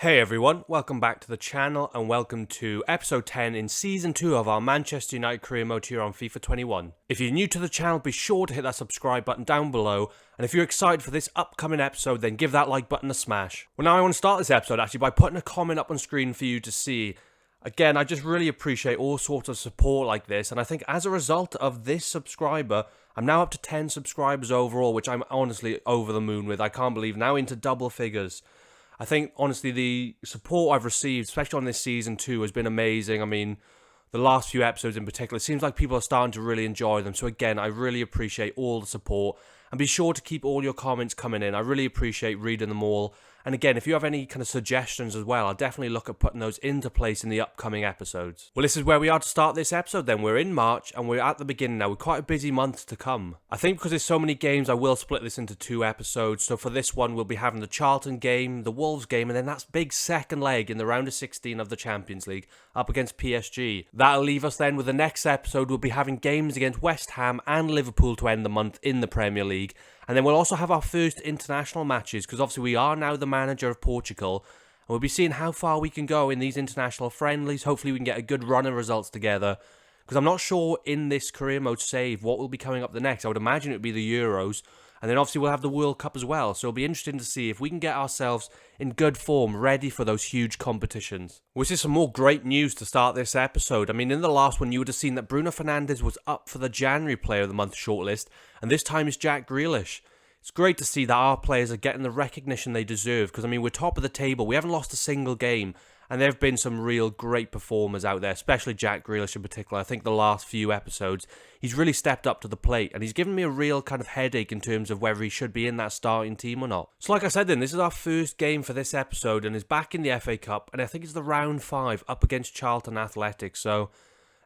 Hey everyone, welcome back to the channel and welcome to episode 10 in season 2 of our Manchester United career mode here on FIFA 21. If you're new to the channel, be sure to hit that subscribe button down below, and if you're excited for this upcoming episode, then give that like button a smash. Well, now I want to start this episode actually by putting a comment up on screen for you to see. Again, I just really appreciate all sorts of support like this, and I think as a result of this subscriber, I'm now up to 10 subscribers overall, which I'm honestly over the moon with. I can't believe now into double figures. I think, honestly, the support I've received, especially on this season 2, has been amazing. I mean, the last few episodes in particular, it seems like people are starting to really enjoy them. So again, I really appreciate all the support. And be sure to keep all your comments coming in. I really appreciate reading them all. And again, if you have any kind of suggestions as well, I'll definitely look at putting those into place in the upcoming episodes. Well, this is where we are to start this episode then. We're in March and we're at the beginning now. We're quite a busy month to come. I think because there's so many games, I will split this into 2 episodes. So for this one, we'll be having the Charlton game, the Wolves game, and then that's big second leg in the round of 16 of the Champions League up against PSG. That'll leave us then with the next episode. We'll be having games against West Ham and Liverpool to end the month in the Premier League. And then we'll also have our first international matches, because obviously we are now the manager of Portugal. And we'll be seeing how far we can go in these international friendlies. Hopefully we can get a good run of results together. Because I'm not sure in this career mode save what will be coming up the next. I would imagine it would be the Euros. And then obviously we'll have the World Cup as well. So it'll be interesting to see if we can get ourselves in good form, ready for those huge competitions. Which is some more great news to start this episode. I mean, in the last one, you would have seen that Bruno Fernandes was up for the January Player of the Month shortlist. And this time it's Jack Grealish. It's great to see that our players are getting the recognition they deserve. Because, I mean, we're top of the table. We haven't lost a single game. And there have been some real great performers out there, especially Jack Grealish in particular. I think the last few episodes, he's really stepped up to the plate. And he's given me a real kind of headache in terms of whether he should be in that starting team or not. So like I said then, this is our first game for this episode and is back in the FA Cup. And I think it's the round 5 up against Charlton Athletic. So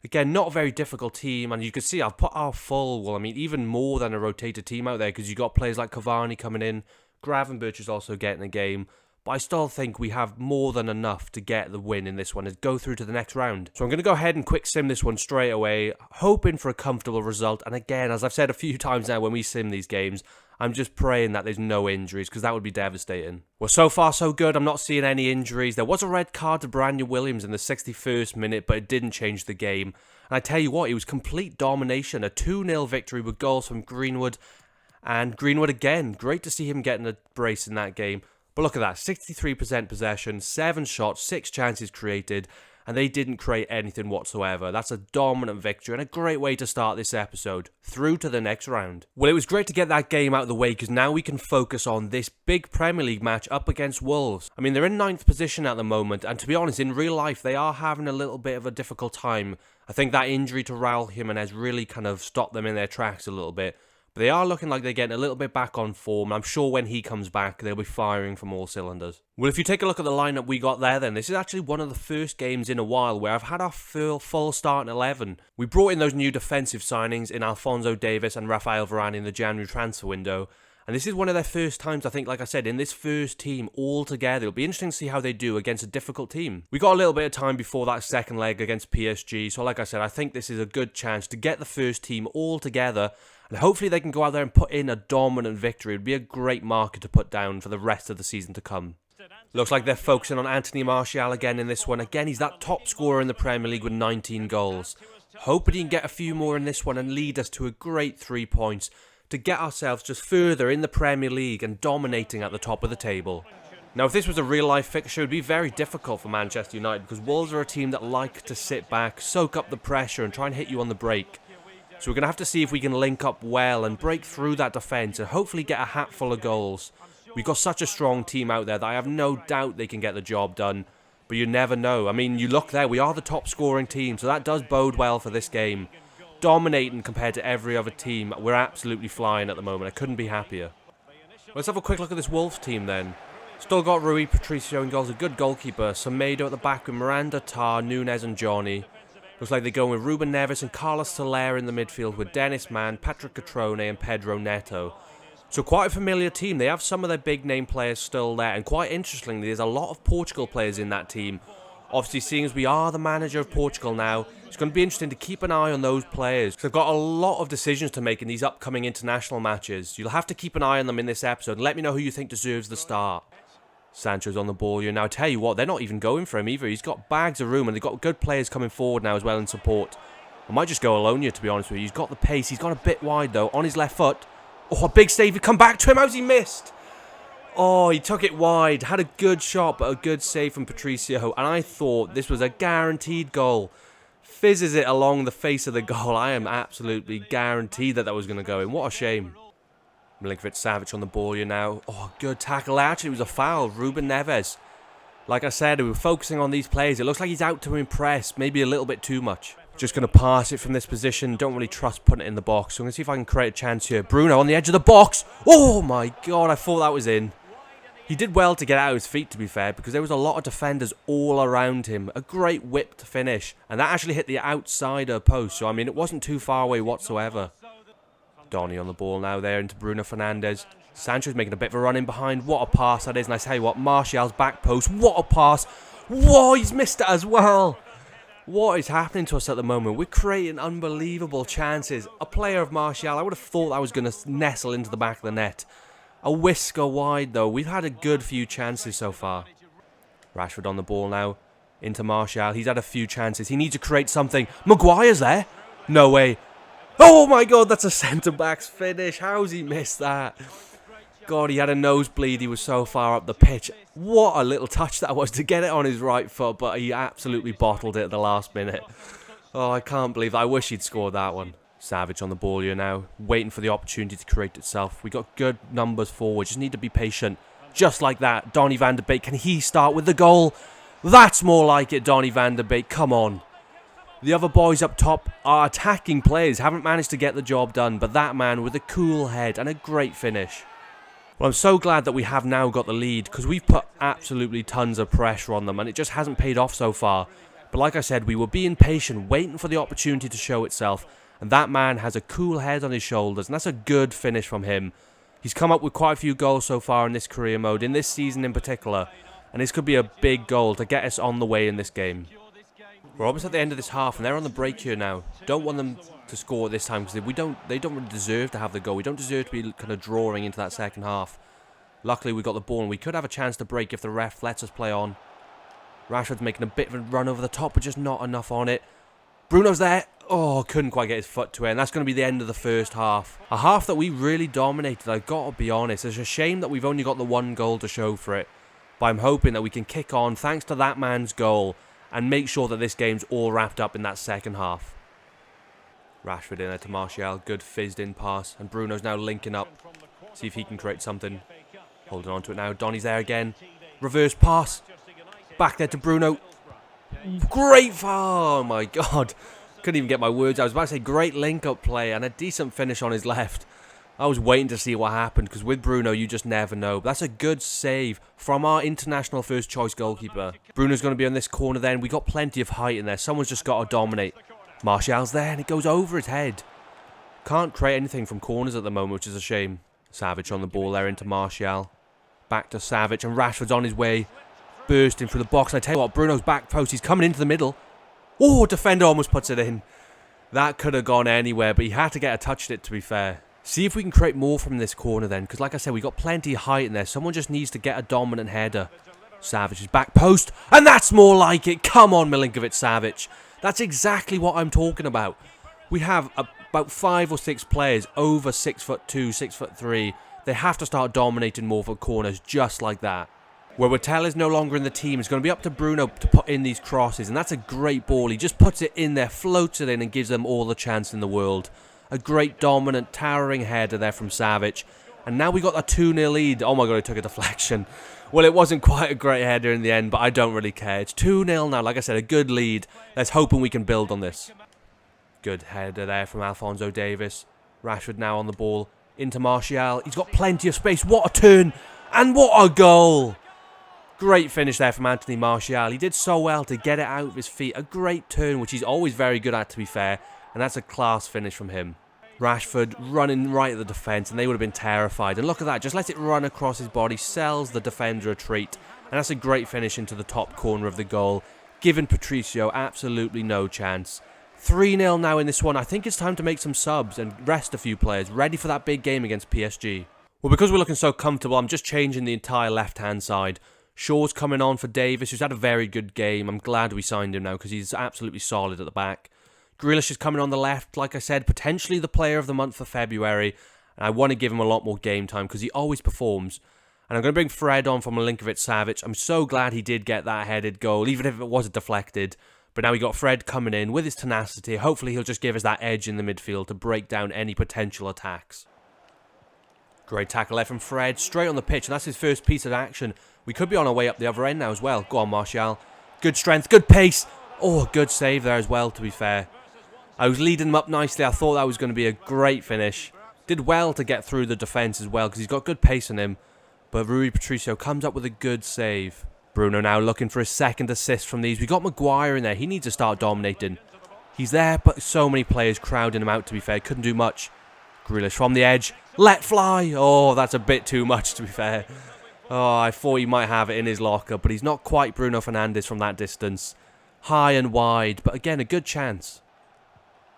again, not a very difficult team. And you can see I've put our full, well, I mean, even more than a rotated team out there. Because you've got players like Cavani coming in. Gravenberch is also getting a game. But I still think we have more than enough to get the win in this one and go through to the next round. So I'm going to go ahead and quick sim this one straight away, hoping for a comfortable result. And again, as I've said a few times now when we sim these games, I'm just praying that there's no injuries because that would be devastating. Well, so far so good. I'm not seeing any injuries. There was a red card to Brandon Williams in the 61st minute, but it didn't change the game. And I tell you what, it was complete domination. A 2-0 victory with goals from Greenwood. And Greenwood again, great to see him getting a brace in that game. But look at that, 63% possession, 7 shots, 6 chances created, and they didn't create anything whatsoever. That's a dominant victory and a great way to start this episode, through to the next round. Well, it was great to get that game out of the way because now we can focus on this big Premier League match up against Wolves. I mean, they're in 9th position at the moment, and to be honest, in real life, they are having a little bit of a difficult time. I think that injury to Raul Jimenez really kind of stopped them in their tracks a little bit. But they are looking like they're getting a little bit back on form. I'm sure when he comes back, they'll be firing from all cylinders. Well, if you take a look at the lineup we got there then, this is actually one of the first games in a while where I've had our full starting 11. We brought in those new defensive signings in Alphonso Davies and Rafael Varane in the January transfer window. And this is one of their first times, I think, like I said, in this first team all together. It'll be interesting to see how they do against a difficult team. We got a little bit of time before that second leg against PSG. So like I said, I think this is a good chance to get the first team all together. And hopefully they can go out there and put in a dominant victory. It would be a great marker to put down for the rest of the season to come. Looks like they're focusing on Anthony Martial again in this one. Again, he's that top scorer in the Premier League with 19 goals. Hoping he can get a few more in this one and lead us to a great 3 points to get ourselves just further in the Premier League and dominating at the top of the table. Now, if this was a real-life fixture, it would be very difficult for Manchester United because Wolves are a team that like to sit back, soak up the pressure and try and hit you on the break. So we're going to have to see if we can link up well and break through that defence and hopefully get a hatful of goals. We've got such a strong team out there that I have no doubt they can get the job done. But you never know. I mean, you look there, we are the top scoring team, so that does bode well for this game. Dominating compared to every other team. We're absolutely flying at the moment. I couldn't be happier. Let's have a quick look at this Wolves team then. Still got Rui Patricio in goals, a good goalkeeper. Semedo at the back with Miranda, Tar, Nunez and Johnny. Looks like they're going with Ruben Neves and Carlos Soler in the midfield with Dennis Mann, Patrick Catrone and Pedro Neto. So quite a familiar team. They have some of their big name players still there. And quite interestingly, there's a lot of Portugal players in that team. Obviously, seeing as we are the manager of Portugal now, it's going to be interesting to keep an eye on those players. They've got a lot of decisions to make in these upcoming international matches. You'll have to keep an eye on them in this episode. Let me know who you think deserves the start. Sancho's on the ball here. Now, I tell you what, they're not even going for him either. He's got bags of room, and they've got good players coming forward now as well in support. I might just go alone here, to be honest with you. He's got the pace. He's gone a bit wide, though, on his left foot. Oh, a big save. He come back to him. How's he missed? Oh, he took it wide. Had a good shot, but a good save from Patricio. And I thought this was a guaranteed goal. Fizzes it along the face of the goal. I am absolutely guaranteed that was going to go in. What a shame. Milinkovic-Savic on the ball here now. Oh, good tackle. Actually, it was a foul. Ruben Neves. Like I said, we were focusing on these players. It looks like he's out to impress. Maybe a little bit too much. Just going to pass it from this position. Don't really trust putting it in the box. So I'm going to see if I can create a chance here. Bruno on the edge of the box. Oh, my God. I thought that was in. He did well to get out of his feet, to be fair, because there was a lot of defenders all around him. A great whip to finish. And that actually hit the outsider post. So, I mean, it wasn't too far away whatsoever. Donny on the ball now there into Bruno Fernandes. Sancho's making a bit of a run in behind. What a pass that is. And I tell you what, Martial's back post. What a pass. Whoa, he's missed it as well. What is happening to us at the moment? We're creating unbelievable chances. A player of Martial, I would have thought I was going to nestle into the back of the net. A whisker wide, though. We've had a good few chances so far. Rashford on the ball now. Into Martial. He's had a few chances. He needs to create something. Maguire's there. No way. Oh my God, that's a centre-back's finish. How's he missed that? God, he had a nosebleed. He was so far up the pitch. What a little touch that was to get it on his right foot, but he absolutely bottled it at the last minute. Oh, I can't believe that. I wish he'd scored that one. Savic on the ball here now, waiting for the opportunity to create itself. We got good numbers forward. Just need to be patient. Just like that. Donny van de Beek, can he start with the goal? That's more like it, Donny van de Beek. Come on. The other boys up top are attacking players, haven't managed to get the job done, but that man with a cool head and a great finish. Well, I'm so glad that we have now got the lead, because we've put absolutely tons of pressure on them, and it just hasn't paid off so far. But like I said, we were being patient, waiting for the opportunity to show itself, and that man has a cool head on his shoulders, and that's a good finish from him. He's come up with quite a few goals so far in this career mode, in this season in particular, and this could be a big goal to get us on the way in this game. We're almost at the end of this half, and they're on the break here now. Don't want them to score this time, because they don't really deserve to have the goal. We don't deserve to be kind of drawing into that second half. Luckily, we got the ball, and we could have a chance to break if the ref lets us play on. Rashford's making a bit of a run over the top, but just not enough on it. Bruno's there. Oh, couldn't quite get his foot to it, and that's going to be the end of the first half. A half that we really dominated, I've got to be honest. It's a shame that we've only got the one goal to show for it, but I'm hoping that we can kick on thanks to that man's goal and make sure that this game's all wrapped up in that second half. Rashford in there to Martial. Good fizzed in pass. And Bruno's now linking up. See if he can create something. Holding on to it now. Donny's there again. Reverse pass. Back there to Bruno. Great foul. Oh my God. Couldn't even get my words out. I was about to say great link-up play and a decent finish on his left. I was waiting to see what happened, because with Bruno, you just never know. But that's a good save from our international first-choice goalkeeper. Bruno's going to be on this corner then. We got plenty of height in there. Someone's just got to dominate. Martial's there, and it goes over his head. Can't create anything from corners at the moment, which is a shame. Savic on the ball there into Martial. Back to Savic, and Rashford's on his way. Bursting through the box. And I tell you what, Bruno's back post. He's coming into the middle. Oh, defender almost puts it in. That could have gone anywhere, but he had to get a touch at it, to be fair. See if we can create more from this corner then, because like I said, we got plenty of height in there. Someone just needs to get a dominant header. Savic's back post, and that's more like it. Come on, Milinkovic-Savic. That's exactly what I'm talking about. We have about 5 or 6 players over 6'2", 6'3". They have to start dominating more for corners just like that. Where Wattel is no longer in the team, it's going to be up to Bruno to put in these crosses, and that's a great ball. He just puts it in there, floats it in, and gives them all the chance in the world. A great, dominant, towering header there from Savic. And now we got a 2-0 lead. Oh my God, he took a deflection. Well, it wasn't quite a great header in the end, but I don't really care. It's 2-0 now. Like I said, a good lead. Let's hope we can build on this. Good header there from Alphonso Davies. Rashford now on the ball. Into Martial. He's got plenty of space. What a turn. And what a goal. Great finish there from Anthony Martial. He did so well to get it out of his feet. A great turn, which he's always very good at, to be fair. And that's a class finish from him. Rashford running right at the defence, and they would have been terrified. And look at that, just let it run across his body, sells the defender a treat. And that's a great finish into the top corner of the goal, giving Patricio absolutely no chance. 3-0 now in this one. I think it's time to make some subs and rest a few players, ready for that big game against PSG. Well, because we're looking so comfortable, I'm just changing the entire left-hand side. Shaw's coming on for Davis, who's had a very good game. I'm glad we signed him now because he's absolutely solid at the back. Grealish is coming on the left, like I said, potentially the player of the month for February. And I want to give him a lot more game time because he always performs. And I'm going to bring Fred on from Milinkovic-Savic. I'm so glad he did get that headed goal, even if it was deflected. But now we got Fred coming in with his tenacity. Hopefully he'll just give us that edge in the midfield to break down any potential attacks. Great tackle there from Fred, straight on the pitch, and that's his first piece of action. We could be on our way up the other end now as well. Go on, Martial. Good strength, good pace. Oh, good save there as well, to be fair. I was leading him up nicely. I thought that was going to be a great finish. Did well to get through the defence as well because he's got good pace on him. But Rui Patricio comes up with a good save. Bruno now looking for his second assist from these. We got Maguire in there. He needs to start dominating. He's there, but so many players crowding him out, to be fair. Couldn't do much. Grealish from the edge. Let fly. Oh, that's a bit too much, to be fair. Oh, I thought he might have it in his locker, but he's not quite Bruno Fernandes from that distance. High and wide, but again, a good chance.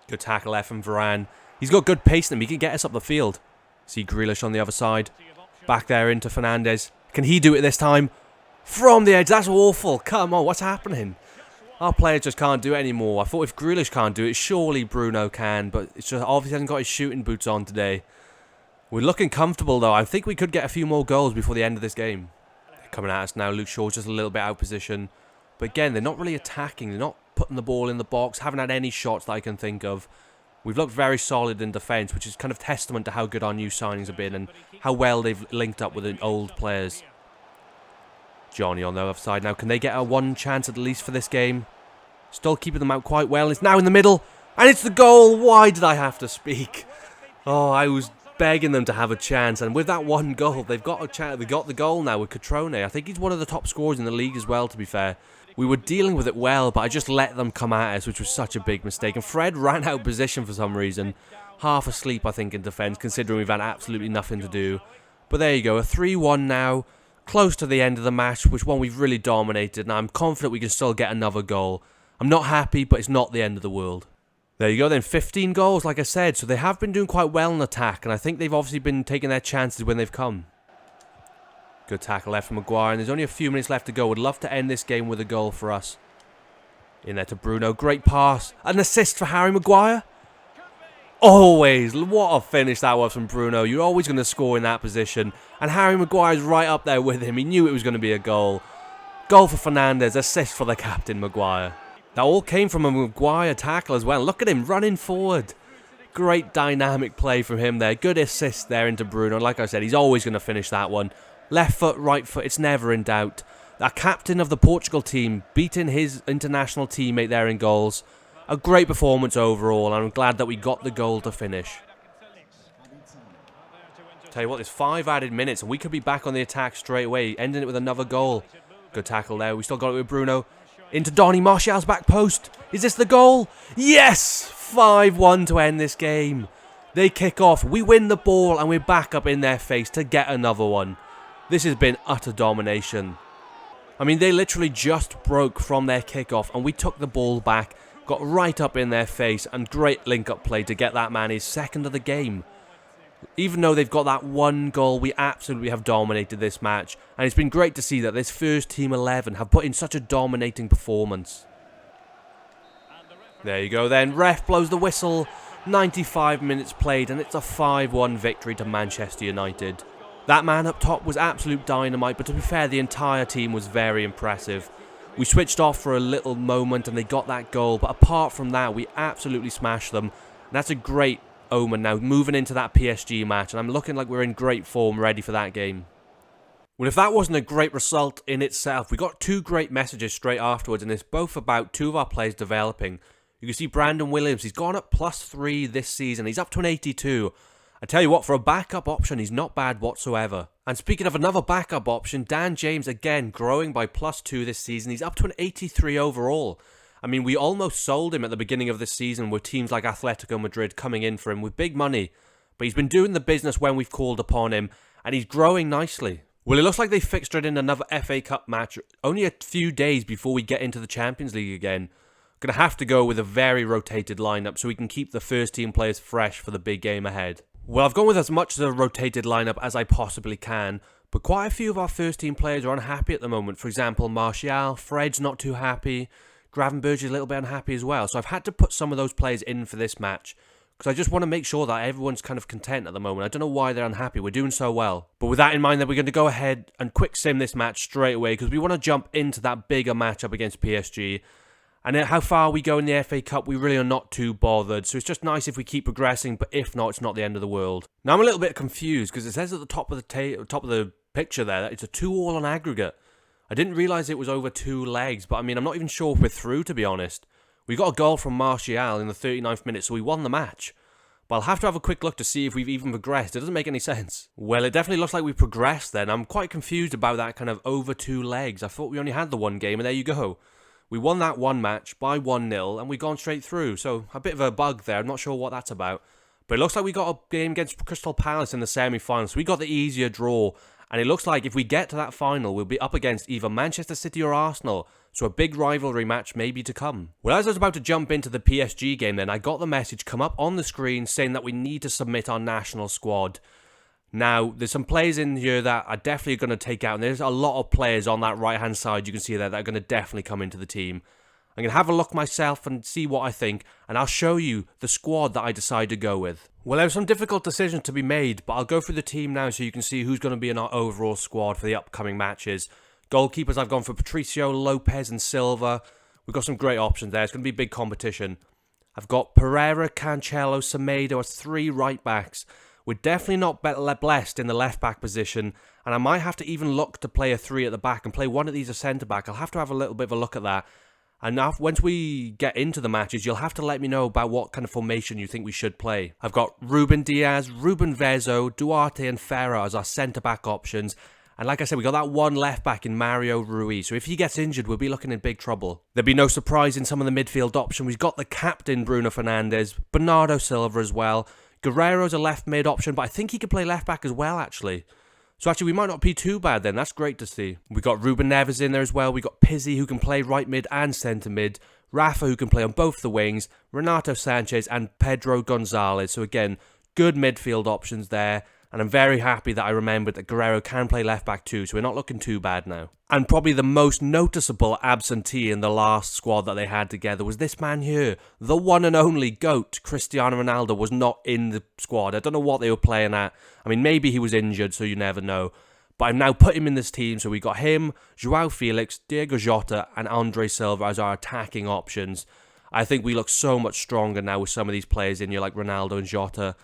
Good tackle there from Varane. He's got good pace in him. He can get us up the field. See Grealish on the other side. Back there into Fernandes. Can he do it this time? From the edge. That's awful. Come on, what's happening? Our player just can't do it anymore. I thought if Grealish can't do it, surely Bruno can. But it's just obviously hasn't got his shooting boots on today. We're looking comfortable though. I think we could get a few more goals before the end of this game. They're coming at us now. Luke Shaw's just a little bit out of position. But again, they're not really attacking. They're not putting the ball in the box. Haven't had any shots that I can think of. We've looked very solid in defence, which is kind of testament to how good our new signings have been and how well they've linked up with the old players. Johnny on the other side now. Can they get a one chance at least for this game? Still keeping them out quite well. It's now in the middle. And it's the goal. Why did I have to speak? Oh, I was begging them to have a chance. And with that one goal, they've got a chance. They got the goal now with Catrone. I think he's one of the top scorers in the league as well, to be fair. We were dealing with it well, but I just let them come at us, which was such a big mistake. And Fred ran out of position for some reason. Half asleep, I think, in defence, considering we've had absolutely nothing to do. But there you go, a 3-1 now. Close to the end of the match, which one we've really dominated, and I'm confident we can still get another goal. I'm not happy, but it's not the end of the world. There you go then, 15 goals, like I said, so they have been doing quite well in attack, and I think they've obviously been taking their chances when they've come. Good tackle left from Maguire, and there's only a few minutes left to go. Would love to end this game with a goal for us. In there to Bruno, great pass, an assist for Harry Maguire. Always, what a finish that was from Bruno. You're always going to score in that position. And Harry Maguire's right up there with him. He knew it was going to be a goal. Goal for Fernandes, assist for the captain, Maguire. That all came from a Maguire tackle as well. Look at him running forward. Great dynamic play from him there. Good assist there into Bruno. Like I said, he's always going to finish that one. Left foot, right foot, it's never in doubt. The captain of the Portugal team beating his international teammate there in goals. A great performance overall, and I'm glad that we got the goal to finish. Tell you what, there's 5 added minutes, and we could be back on the attack straight away, ending it with another goal. Good tackle there. We still got it with Bruno. Into Donny, Martial's back post. Is this the goal? Yes! 5-1 to end this game. They kick off, we win the ball, and we're back up in their face to get another one. This has been utter domination. I mean, they literally just broke from their kickoff, and we took the ball back. Got right up in their face, and great link-up play to get that man his second of the game. Even though they've got that one goal, we absolutely have dominated this match. And it's been great to see that this first team 11 have put in such a dominating performance. There you go then, ref blows the whistle. 95 minutes played, and it's a 5-1 victory to Manchester United. That man up top was absolute dynamite, but to be fair, the entire team was very impressive. We switched off for a little moment and they got that goal, but apart from that, we absolutely smashed them. And that's a great omen now, moving into that PSG match, and I'm looking like we're in great form, ready for that game. Well, if that wasn't a great result in itself, we got 2 great messages straight afterwards, and it's both about 2 of our players developing. You can see Brandon Williams, he's gone up +3 this season, he's up to an 82. I tell you what, for a backup option, he's not bad whatsoever. And speaking of another backup option, Dan James again growing by +2 this season. He's up to an 83 overall. I mean, we almost sold him at the beginning of this season with teams like Atletico Madrid coming in for him with big money. But he's been doing the business when we've called upon him, and he's growing nicely. Well, it looks like they fixtured in another FA Cup match only a few days before we get into the Champions League again. Going to have to go with a very rotated lineup so we can keep the first team players fresh for the big game ahead. Well, I've gone with as much of a rotated lineup as I possibly can, But quite a few of our first team players are unhappy at the moment. For example, Martial, Fred's not too happy, Gravenberch is a little bit unhappy as well. So I've had to put some of those players in for this match, because I just want to make sure that everyone's kind of content at the moment. I don't know why they're unhappy. We're doing so well. But with that in mind, then we're going to go ahead and quick sim this match straight away, because we want to jump into that bigger matchup against PSG. And how far we go in the FA Cup, we really are not too bothered. So it's just nice if we keep progressing, but if not, it's not the end of the world. Now I'm a little bit confused, because it says at the top of the picture there that it's a 2-2 on aggregate. I didn't realise it was over 2 legs, but I mean, I'm not even sure if we're through, to be honest. We got a goal from Martial in the 39th minute, so we won the match. But I'll have to have a quick look to see if we've even progressed. It doesn't make any sense. Well, it definitely looks like we've progressed then. I'm quite confused about that kind of over 2 legs. I thought we only had the one game, and there you go. We won that one match by 1-0, and we've gone straight through. So, a bit of a bug there. I'm not sure what that's about. But it looks like we got a game against Crystal Palace in the semi-final. So we got the easier draw. And it looks like if we get to that final, we'll be up against either Manchester City or Arsenal. So a big rivalry match may be to come. Well, as I was about to jump into the PSG game then, I got the message come up on the screen saying that we need to submit our national squad. Now, there's some players in here that are definitely going to take out. And there's a lot of players on that right-hand side you can see there that are going to definitely come into the team. I'm going to have a look myself and see what I think, and I'll show you the squad that I decide to go with. Well, there were some difficult decisions to be made, but I'll go through the team now so you can see who's going to be in our overall squad for the upcoming matches. Goalkeepers, I've gone for Patricio, Lopez and Silva. We've got some great options there. It's going to be big competition. I've got Pereira, Cancelo, Semedo as 3 right-backs. We're definitely not blessed in the left-back position, and I might have to even look to play a 3 at the back and play one of these as centre-back. I'll have to have a little bit of a look at that. And now, once we get into the matches, you'll have to let me know about what kind of formation you think we should play. I've got Ruben Diaz, Ruben Vezo, Duarte and Ferrer as our centre-back options. And like I said, we got that one left-back in Mario Rui. So if he gets injured, we'll be looking in big trouble. There'll be no surprise in some of the midfield options. We've got the captain, Bruno Fernandes, Bernardo Silva as well. Guerrero's a left mid option, but I think he could play left-back as well, actually. So actually, we might not be too bad then. That's great to see. We got Ruben Neves in there as well. We got Pizzi, who can play right mid and centre mid. Rafa, who can play on both the wings. Renato Sanchez and Pedro Gonzalez. So again, good midfield options there. And I'm very happy that I remembered that Guerrero can play left back too. So we're not looking too bad now. And probably the most noticeable absentee in the last squad that they had together was this man here. The one and only GOAT, Cristiano Ronaldo, was not in the squad. I don't know what they were playing at. I mean, maybe he was injured, so you never know. But I've now put him in this team. So we got him, Joao Felix, Diego Jota, and Andre Silva as our attacking options. I think we look so much stronger now with some of these players in here, like Ronaldo and Jota.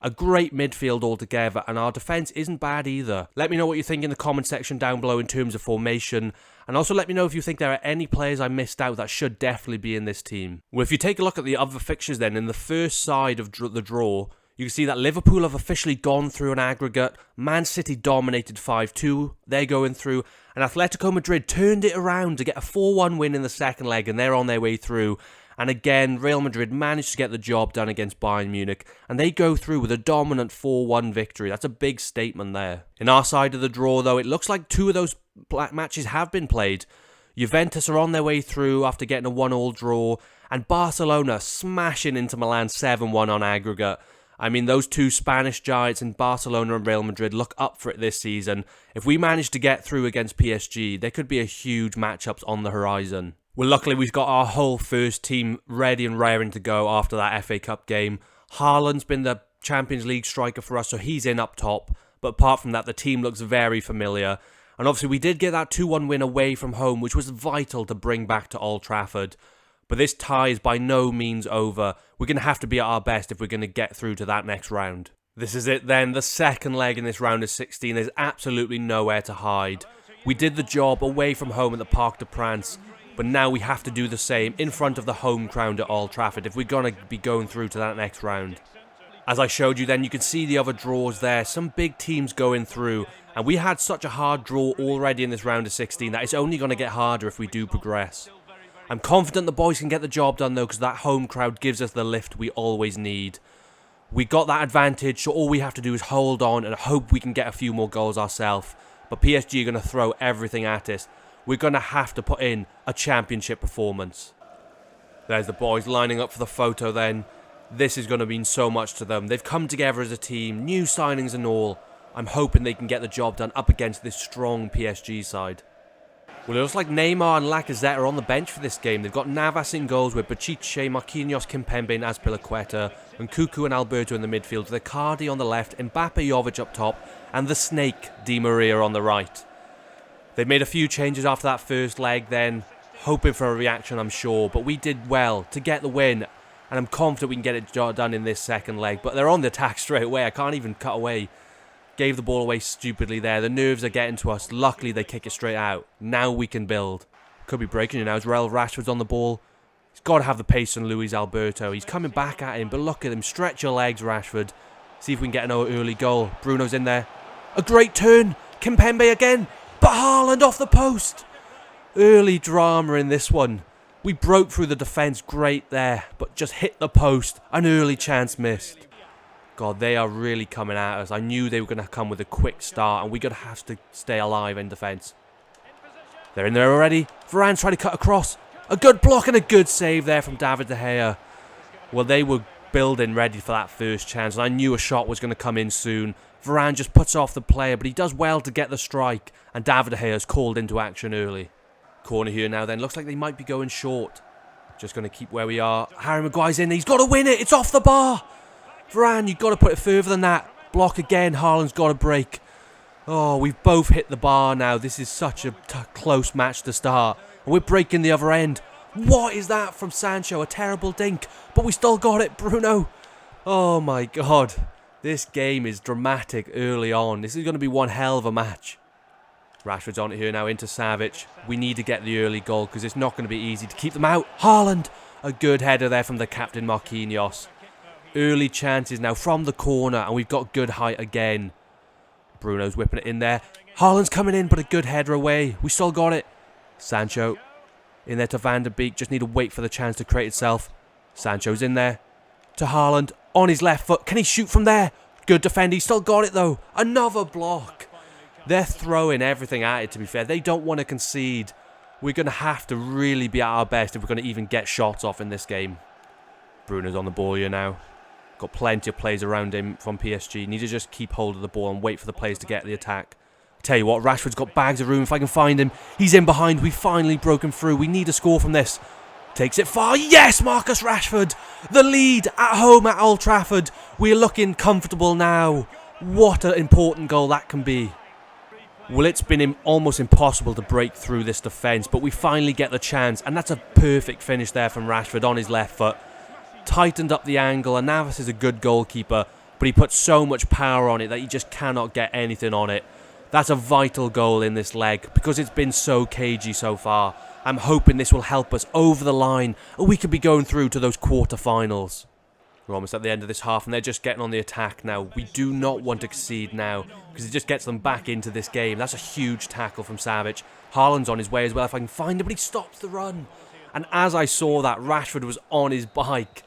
A great midfield altogether, and our defence isn't bad either. Let me know what you think in the comment section down below in terms of formation, and also let me know if you think there are any players I missed out that should definitely be in this team. Well, if you take a look at the other fixtures then, in the first side of the draw, you can see that Liverpool have officially gone through an aggregate. Man City dominated 5-2, they're going through, and Atletico Madrid turned it around to get a 4-1 win in the second leg, and they're on their way through. And again, Real Madrid managed to get the job done against Bayern Munich, and they go through with a dominant 4-1 victory. That's a big statement there. In our side of the draw, though, it looks like 2 of those matches have been played. Juventus are on their way through after getting a 1-1 draw, and Barcelona smashing into Milan 7-1 on aggregate. I mean, those 2 Spanish giants in Barcelona and Real Madrid look up for it this season. If we manage to get through against PSG, there could be a huge matchups on the horizon. Well, luckily, we've got our whole first team ready and raring to go after that FA Cup game. Haaland's been the Champions League striker for us, so he's in up top. But apart from that, the team looks very familiar. And obviously, we did get that 2-1 win away from home, which was vital to bring back to Old Trafford. But this tie is by no means over. We're going to have to be at our best if we're going to get through to that next round. This is it then, the second leg in this round of 16. There's absolutely nowhere to hide. We did the job away from home at the Parc des Princes. But now we have to do the same in front of the home crowd at Old Trafford if we're going to be going through to that next round. As I showed you then, you can see the other draws there. Some big teams going through. And we had such a hard draw already in this round of 16 that it's only going to get harder if we do progress. I'm confident the boys can get the job done though, because that home crowd gives us the lift we always need. We got that advantage, so all we have to do is hold on and hope we can get a few more goals ourselves. But PSG are going to throw everything at us. We're going to have to put in a championship performance. There's the boys lining up for the photo then. This is going to mean so much to them. They've come together as a team, new signings and all. I'm hoping they can get the job done up against this strong PSG side. Well, it looks like Neymar and Lacazette are on the bench for this game. They've got Navas in goals with Bachiche, Marquinhos, Kimpembe and Azpilicueta, and Cuckoo and Alberto in the midfield with Icardi on the left, Mbappe, Jovic up top, and the snake, Di Maria, on the right. They made a few changes after that first leg then, hoping for a reaction, I'm sure, but we did well to get the win, and I'm confident we can get it done in this second leg. But they're on the attack straight away. I can't even cut away. Gave the ball away stupidly there. The nerves are getting to us. Luckily, they kick it straight out. Now we can build. Could be breaking you now. Israel Rashford's on the ball. He's got to have the pace on Luis Alberto. He's coming back at him, but look at him. Stretch your legs, Rashford. See if we can get an early goal. Bruno's in there. A great turn. Kimpembe again. But Haaland off the post. Early drama in this one. We broke through the defence great there, but just hit the post. An early chance missed. God, they are really coming at us. I knew they were going to come with a quick start, and we're going to have to stay alive in defence. They're in there already. Varane's trying to cut across. A good block and a good save there from David De Gea. Well, they were building ready for that first chance, and I knew a shot was going to come in soon. Varane just puts off the player, but he does well to get the strike, and David De Gea is called into action early. Corner here now then. Looks like they might be going short. Just going to keep where we are. Harry Maguire's in there. He's got to win it. It's off the bar. Varane, you've got to put it further than that. Block again. Haaland's got to break. Oh, we've both hit the bar now. This is such a close match to start. And we're breaking the other end. What is that from Sancho? A terrible dink. But we still got it, Bruno. Oh my God. This game is dramatic early on. This is going to be one hell of a match. Rashford's on it here now into Savic. We need to get the early goal because it's not going to be easy to keep them out. Haaland. A good header there from the captain Marquinhos. Early chances now from the corner, and we've got good height again. Bruno's whipping it in there. Haaland's coming in, but a good header away. We still got it. Sancho in there to Van der Beek. Just need to wait for the chance to create itself. Sancho's in there to Haaland on his left foot. Can he shoot from there? Good defend. He's still got it though. Another block. They're throwing everything at it, to be fair. They don't want to concede. We're going to have to really be at our best if we're going to even get shots off in this game. Bruno's on the ball here now. Got plenty of players around him from PSG. Need to just keep hold of the ball and wait for the players to get the attack. Tell you what, Rashford's got bags of room. If I can find him, he's in behind. We've finally broken through. We need a score from this. Takes it far. Yes, Marcus Rashford. The lead at home at Old Trafford. We're looking comfortable now. What an important goal that can be. Well, it's been almost impossible to break through this defence, but we finally get the chance, and that's a perfect finish there from Rashford on his left foot. Tightened up the angle, and Navas is a good goalkeeper, but he puts so much power on it that he just cannot get anything on it. That's a vital goal in this leg, because it's been so cagey so far. I'm hoping this will help us over the line, and we could be going through to those quarter-finals. We're almost at the end of this half, and they're just getting on the attack now. We do not want to concede now, because it just gets them back into this game. That's a huge tackle from Savic. Haaland's on his way as well, if I can find him, but he stops the run. And as I saw that, Rashford was on his bike.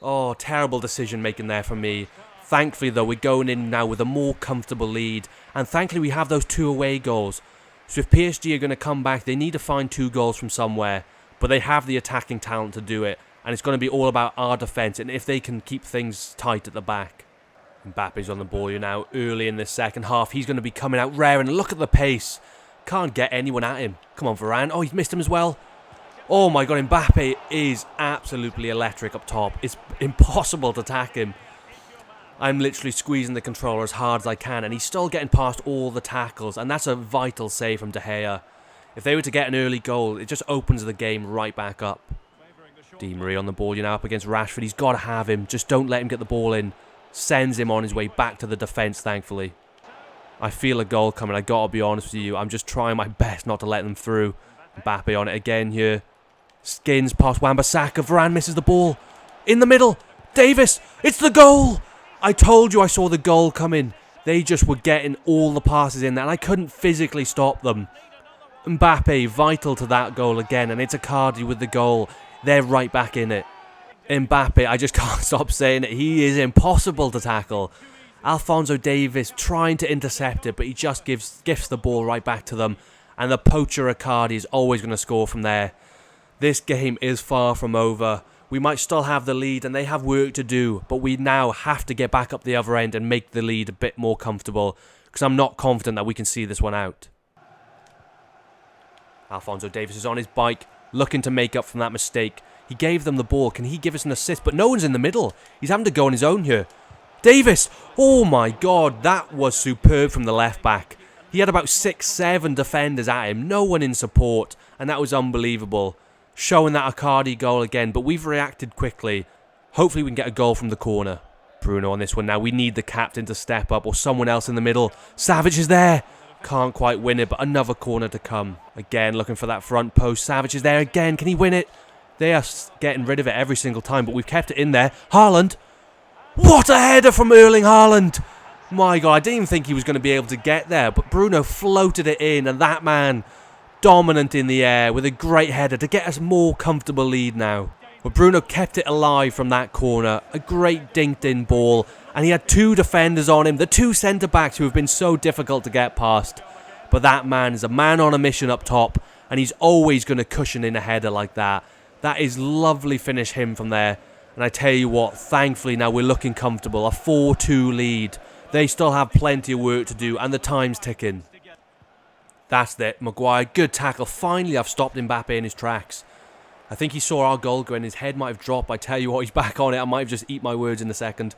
Oh, terrible decision making there from me. Thankfully, though, we're going in now with a more comfortable lead. And thankfully, we have those 2 away goals. So if PSG are going to come back, they need to find 2 goals from somewhere. But they have the attacking talent to do it. And it's going to be all about our defence and if they can keep things tight at the back. Mbappe's on the ball here now, early in the second half. He's going to be coming out rare, and look at the pace. Can't get anyone at him. Come on, Varane. Oh, he's missed him as well. Oh my God, Mbappe is absolutely electric up top. It's impossible to attack him. I'm literally squeezing the controller as hard as I can, and he's still getting past all the tackles, and that's a vital save from De Gea. If they were to get an early goal, it just opens the game right back up. Di Maria on the ball, you know, up against Rashford. He's got to have him. Just don't let him get the ball in. Sends him on his way back to the defence, thankfully. I feel a goal coming, I got to be honest with you. I'm just trying my best not to let them through. Mbappe on it again here. Skins past Wan-Bissaka. Varane misses the ball. In the middle. Davis. It's the goal. I told you I saw the goal coming. They just were getting all the passes in there, and I couldn't physically stop them. Mbappe vital to that goal again, and it's Icardi with the goal. They're right back in it. Mbappe, I just can't stop saying it. He is impossible to tackle. Alphonso Davies trying to intercept it, but he just gifts the ball right back to them. And the poacher Icardi is always going to score from there. This game is far from over. We might still have the lead and they have work to do, but we now have to get back up the other end and make the lead a bit more comfortable. because I'm not confident that we can see this one out. Alphonso Davies is on his bike, looking to make up from that mistake. He gave them the ball. Can he give us an assist? But no one's in the middle. He's having to go on his own here. Davies! Oh my god, that was superb from the left back. He had about 6-7 defenders at him, no one in support, and that was unbelievable. Showing that Icardi goal again, but we've reacted quickly. Hopefully we can get a goal from the corner. Bruno on this one now. We need the captain to step up, or someone else in the middle. Savage is there. Can't quite win it, but another corner to come. Again, looking for that front post. Savage is there again. Can he win it? They are getting rid of it every single time, but we've kept it in there. Haaland. What a header from Erling Haaland. My God, I didn't even think he was going to be able to get there, but Bruno floated it in, and that man dominant in the air with a great header to get us a more comfortable lead now. But Bruno kept it alive from that corner. A great dinked in ball, and he had 2 defenders on him, the 2 centre-backs who have been so difficult to get past. But that man is a man on a mission up top, and he's always going to cushion in a header like that. That is lovely finish him from there. And I tell you what, thankfully now we're looking comfortable. A 4-2 lead. They still have plenty of work to do, and the time's ticking. That's it. Maguire, good tackle. Finally, I've stopped Mbappe in his tracks. I think he saw our goal go and his head might have dropped. I tell you what, he's back on it. I might have just eat my words in a second.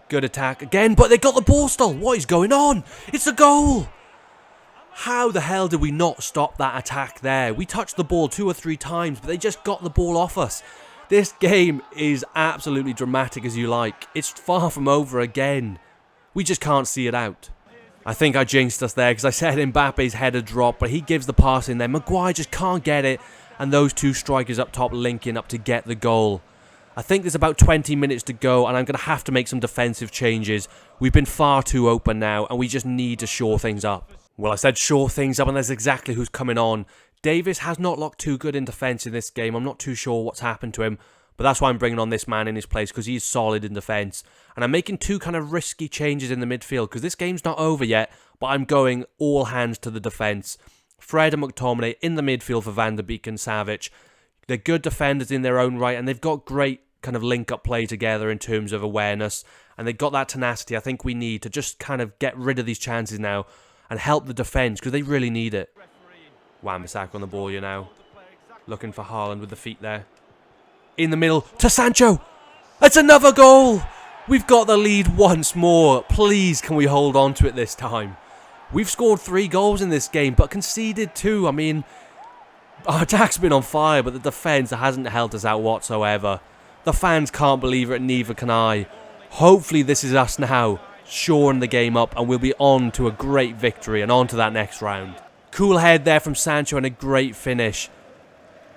Good attack again, but they got the ball still. What is going on? It's a goal. How the hell did we not stop that attack there? We touched the ball 2 or 3 times, but they just got the ball off us. This game is absolutely dramatic as you like. It's far from over again. We just can't see it out. I think I jinxed us there because I said Mbappe's header dropped, but he gives the pass in there. Maguire just can't get it, and those 2 strikers up top linking up to get the goal. I think there's about 20 minutes to go, and I'm going to have to make some defensive changes. We've been far too open now, and we just need to shore things up. Well, I said shore things up, and that's exactly who's coming on. Davies has not looked too good in defence in this game. I'm not too sure what's happened to him. But that's why I'm bringing on this man in his place, because he's solid in defence. And I'm making 2 kind of risky changes in the midfield, because this game's not over yet, but I'm going all hands to the defence. Fred and McTominay in the midfield for Van der Beek and Savic. They're good defenders in their own right, and they've got great kind of link-up play together in terms of awareness. And they've got that tenacity I think we need to just kind of get rid of these chances now and help the defence, because they really need it. Wan-Bissaka on the ball here now. Looking for Haaland with the feet there. In the middle to Sancho. It's another goal. We've got the lead once more. Please, can we hold on to it this time? We've scored 3 goals in this game, but conceded 2. I mean, our attack's been on fire, but the defence hasn't helped us out whatsoever. The fans can't believe it, and neither can I. Hopefully this is us now, shoring the game up, and we'll be on to a great victory and on to that next round. Cool head there from Sancho and a great finish.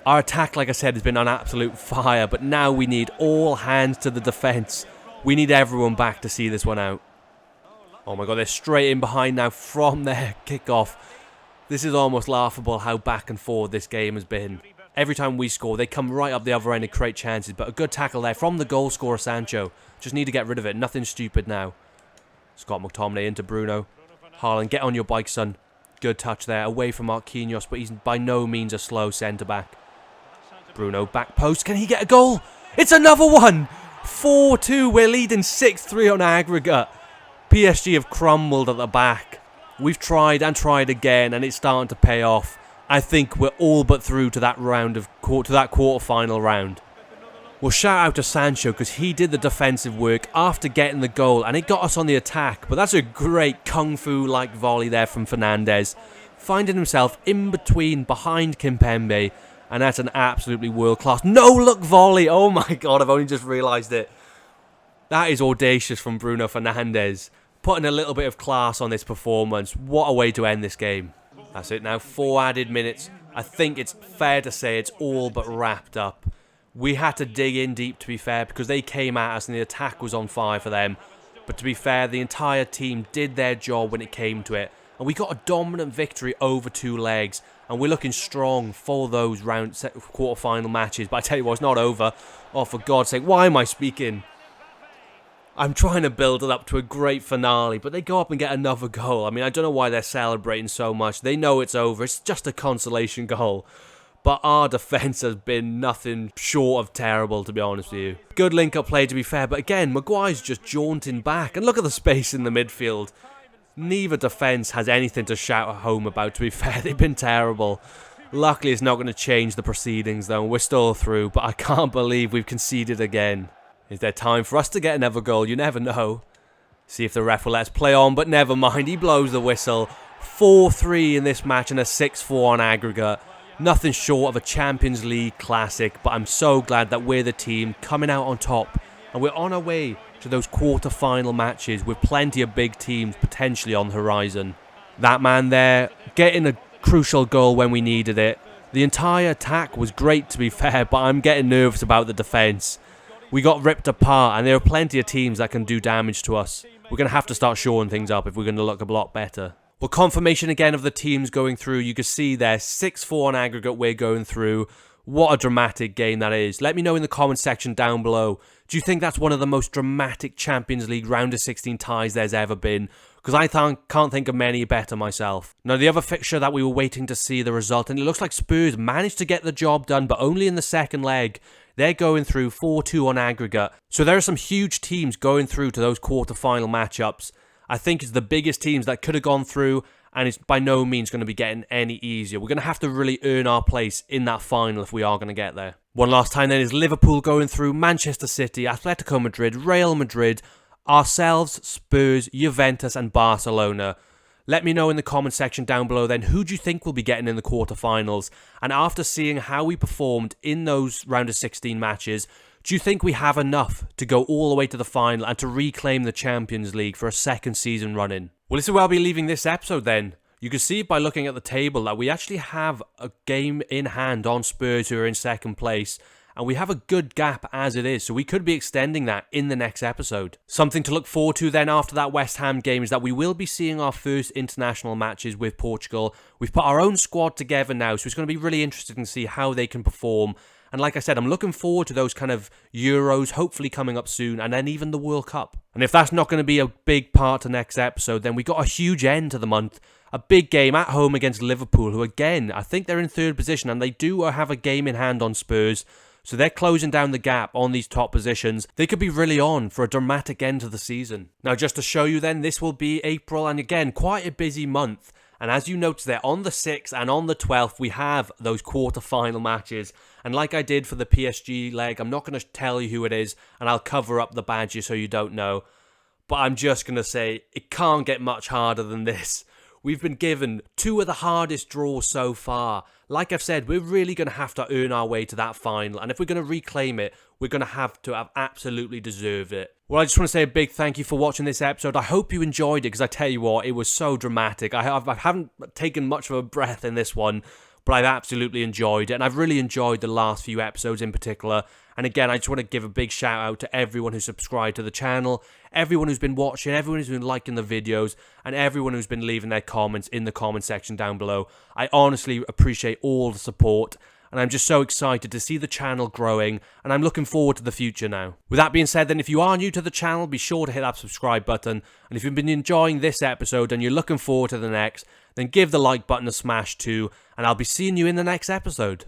Our attack, like I said, has been on absolute fire, but now we need all hands to the defence. We need everyone back to see this one out. Oh my God, they're straight in behind now from their kickoff. This is almost laughable how back and forward this game has been. Every time we score, they come right up the other end and create chances, but a good tackle there from the goal scorer, Sancho. Just need to get rid of it, nothing stupid now. Scott McTominay into Bruno. Haaland, get on your bike, son. Good touch there, away from Marquinhos, but he's by no means a slow centre-back. Bruno, back post. Can he get a goal? It's another one! 4-2. We're leading 6-3 on aggregate. PSG have crumbled at the back. We've tried and tried again, and it's starting to pay off. I think we're all but through to that quarter-final round. Well, shout out to Sancho, because he did the defensive work after getting the goal, and it got us on the attack. But that's a great kung fu-like volley there from Fernandes, finding himself in between, behind Kimpembe. And that's an absolutely world-class no-look volley. Oh my God, I've only just realised it. That is audacious from Bruno Fernandes. Putting a little bit of class on this performance. What a way to end this game. That's it now, 4 added minutes. I think it's fair to say it's all but wrapped up. We had to dig in deep, to be fair, because they came at us and the attack was on fire for them. But to be fair, the entire team did their job when it came to it. And we got a dominant victory over 2 legs. And we're looking strong for those quarter-final matches. But I tell you what, it's not over. Oh, for God's sake, why am I speaking? I'm trying to build it up to a great finale, but they go up and get another goal. I mean, I don't know why they're celebrating so much. They know it's over. It's just a consolation goal. But our defence has been nothing short of terrible, to be honest with you. Good link-up play, to be fair. But again, Maguire's just jaunting back. And look at the space in the midfield. Neither defence has anything to shout at home about, to be fair. They've been terrible. Luckily, it's not going to change the proceedings, though. We're still through, but I can't believe we've conceded again. Is there time for us to get another goal? You never know. See if the ref will let us play on, but never mind. He blows the whistle. 4-3 in this match and a 6-4 on aggregate. Nothing short of a Champions League classic, but I'm so glad that we're the team coming out on top. And we're on our way to those quarter-final matches with plenty of big teams potentially on the horizon. That man there, getting a crucial goal when we needed it. The entire attack was great, to be fair, but I'm getting nervous about the defence. We got ripped apart, and there are plenty of teams that can do damage to us. We're going to have to start shoring things up if we're going to look a lot better. Well, confirmation again of the teams going through. You can see there, 6-4 on aggregate we're going through. What a dramatic game that is. Let me know in the comment section down below. Do you think that's one of the most dramatic Champions League round of 16 ties there's ever been? Because I can't think of many better myself. Now, the other fixture that we were waiting to see the result, and it looks like Spurs managed to get the job done, but only in the second leg. They're going through 4-2 on aggregate. So there are some huge teams going through to those quarter-final matchups. I think it's the biggest teams that could have gone through, and it's by no means going to be getting any easier. We're going to have to really earn our place in that final if we are going to get there. One last time then is Liverpool going through, Manchester City, Atletico Madrid, Real Madrid, ourselves, Spurs, Juventus and Barcelona. Let me know in the comment section down below then, who do you think will be getting in the quarterfinals? And after seeing how we performed in those round of 16 matches, do you think we have enough to go all the way to the final and to reclaim the Champions League for a second season run-in? Well, this is where I'll be leaving this episode then. You can see by looking at the table that we actually have a game in hand on Spurs, who are in second place. And we have a good gap as it is, so we could be extending that in the next episode. Something to look forward to then after that West Ham game is that we will be seeing our first international matches with Portugal. We've put our own squad together now, so it's going to be really interesting to see how they can perform. And like I said, I'm looking forward to those kind of Euros hopefully coming up soon, and then even the World Cup. And if that's not going to be a big part of next episode, then we got a huge end to the month. A big game at home against Liverpool, who again, I think they're in third position, and they do have a game in hand on Spurs. So they're closing down the gap on these top positions. They could be really on for a dramatic end to the season. Now, just to show you then, this will be April, and again, quite a busy month. And as you notice there, on the 6th and on the 12th, we have those quarter-final matches. And like I did for the PSG leg, I'm not going to tell you who it is, and I'll cover up the badges so you don't know. But I'm just going to say, it can't get much harder than this. We've been given two of the hardest draws so far. Like I've said, we're really going to have to earn our way to that final. And if we're going to reclaim it, we're going to have absolutely deserved it. Well, I just want to say a big thank you for watching this episode. I hope you enjoyed it, because I tell you what, it was so dramatic. I haven't taken much of a breath in this one, but I've absolutely enjoyed it. And I've really enjoyed the last few episodes in particular. And again, I just want to give a big shout out to everyone who subscribed to the channel, everyone who's been watching, everyone who's been liking the videos, and everyone who's been leaving their comments in the comment section down below. I honestly appreciate all the support, and I'm just so excited to see the channel growing, and I'm looking forward to the future now. With that being said then, if you are new to the channel, be sure to hit that subscribe button, and if you've been enjoying this episode and you're looking forward to the next, then give the like button a smash too, and I'll be seeing you in the next episode.